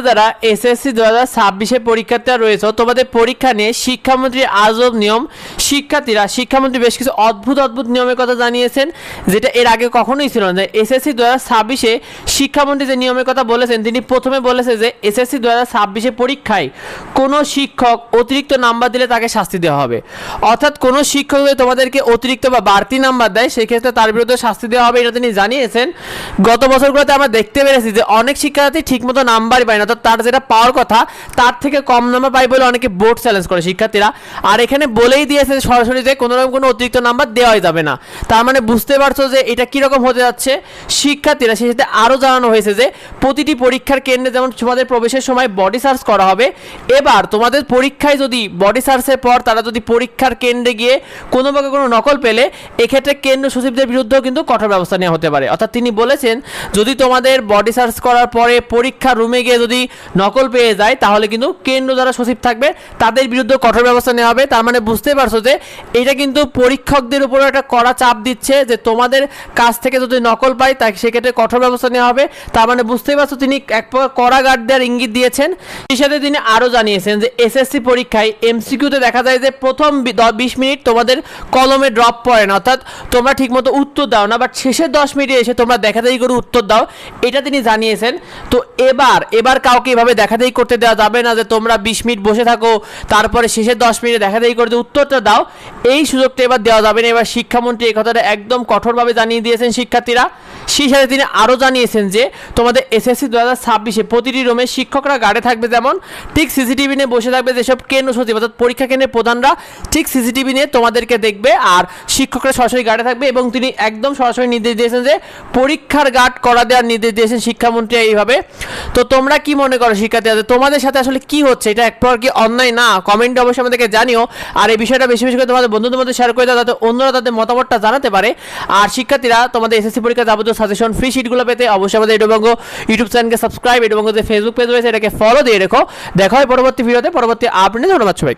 যারা এসএসসি 2026 পরীক্ষার্থীরা রয়েছে তোমাদের পরীক্ষা নিয়ে শিক্ষামন্ত্রীর আজব নিয়ম। শিক্ষামন্ত্রী বেশ কিছু অদ্ভুত নিয়মের কথা জানিয়েছেন, যেটা এর আগে কখনোই ছিল না। এসএসসি 2026 শিক্ষামন্ত্রী যে নিয়মের কথা বলেছেন, তিনি প্রথমে বলেছে যে এসএসসি 2026 পরীক্ষায় কোনো শিক্ষক অতিরিক্ত নাম্বার দিলে তাকে শাস্তি দেওয়া হবে। অর্থাৎ কোনো শিক্ষক যদি তোমাদেরকে অতিরিক্ত বা বাড়তি নাম্বার দেয়, সেক্ষেত্রে তার বিরুদ্ধে শাস্তি দেওয়া হবে, এটা তিনি জানিয়েছেন। গত বছরগুলোতে আমরা দেখতে পেরেছি যে অনেক শিক্ষার্থী ঠিকমতো নাম্বারই পায় না, অর্থাৎ তার যেটা পাওয়ার কথা তার থেকে কম নাম্বার পায় বলে অনেকে বোর্ড চ্যালেঞ্জ করে শিক্ষার্থীরা। আর এখানে বলেই দিয়েছে সরাসরি যে কোনো রকম কোনো অতিরিক্ত নাম্বার দেওয়াই যাবে না। তার মানে বুঝতে পারছো যে এটা কীরকম হতে যাচ্ছে। শিক্ষার্থীরা সেই সাথে আরও জানানো হয়েছে যে প্রতিটি পরীক্ষার কেন্দ্রে যেমন তোমাদের প্রবেশের সময় বডি সার্চ করা হবে, এবার তোমাদের পরীক্ষায় যদি বডি সার্চের পর তারা যদি পরীক্ষার কেন্দ্রে গিয়ে কোনো প্রকার কোনো নকল পেলে, এক্ষেত্রে কেন্দ্র সচিবদের বিরুদ্ধেও কিন্তু কঠোর ব্যবস্থা নেওয়া হতে পারে। অর্থাৎ তিনি বলেছেন যদি তোমাদের বডি সার্চ করার পরে পরীক্ষার রুমে গিয়ে যদি নকল পেয়ে যায়, তাহলে কিন্তু কেন্দ্র যারা সচিব থাকবে তাদের বিরুদ্ধে কঠোর ব্যবস্থা নেওয়া হবে। তার মানে বুঝতে পারছো যে এটা কিন্তু পরীক্ষকদের উপর একটা কড়া চাপ দিচ্ছে যে তোমাদের কাছ থেকে যদি নকল পাই তাই সেক্ষেত্রে কঠোর ব্যবস্থা নেওয়া হবে। তার মানে বুঝতেই পারছো তিনি এক প্রকার কড়া গার্ড দেওয়ার ইঙ্গিত দিয়েছেন। সেই সাথে তিনি আরও জানিয়েছেন যে এসএসসি পরীক্ষায় এমসিকিউতে দেখা যায় যে প্রথম 20 মিনিট তোমাদের কলমে ড্রপ পড়ে না, অর্থাৎ তোমরা ঠিকমতো উত্তর দাও না, বাট শেষের 10 মিনিটে এসে তোমরা দেখাদেখি করে উত্তর দাও, এটা তিনি জানিয়েছেন। তো এবার কাউকে এভাবে দেখাদেখি করতে দেওয়া যাবে না যে তোমরা 20 মিনিট বসে থাকো তারপরে শেষের 10 মিনিটে দেখাদেখি করে যে উত্তরটা দাও, এই সুযোগটা এবার দেওয়া যাবে না। এবার শিক্ষামন্ত্রী এই কথাটা একদম কঠোরভাবে জানিয়ে দিয়েছেন শিক্ষার্থীরা। সেই সাথে তিনি আরও জানিয়েছেন যে তোমাদের এসএসসি 2026 প্রতিটি রুমে শিক্ষকরা গার্ডে থাকবে, যেমন ঠিক সিসিটিভি নিয়ে বসে থাকবে যেসব কেন্দ্র সচিব অর্থাৎ পরীক্ষা কেন্দ্রের প্রধানরা, ঠিক সিসিটিভি নিয়ে তোমাদেরকে দেখবে, আর শিক্ষকরা সরাসরি গার্ডে থাকবে। এবং তিনি একদম সরাসরি নির্দেশ দিয়েছেন যে পরীক্ষার গার্ড করা দেওয়ার নির্দেশ দিয়েছেন শিক্ষামন্ত্রী এইভাবে। তো তোমরা কি মনে করো শিক্ষার্থীরা, তোমাদের সাথে আসলে কি হচ্ছে, এটা এক প্রকার কি অন্যায় না? কমেন্টে অবশ্যই আমাদেরকে জানিও। আর এই বিষয়টা বেশি বেশি করে তোমাদের বন্ধুদের মধ্যে শেয়ার করে দাও, যাতে অন্যরা তাদের মতামতটা জানাতে পারে। আর শিক্ষার্থীরা তোমাদের এসএসসি পরীক্ষার যাবতীয় সাজেশন ফ্রি শিটগুলো পেতে অবশ্যই আমাদের এডুবঙ্গ ইউটিউব চ্যানেলকে সাবস্ক্রাইব, এডুবঙ্গ যে ফেসবুক পেজ রয়েছে এটাকে ফলো দিয়ে রেখো। দেখা হয় পরবর্তী ভিডিওতে, পরবর্তী আপডেটে। ধন্যবাদ সবাই।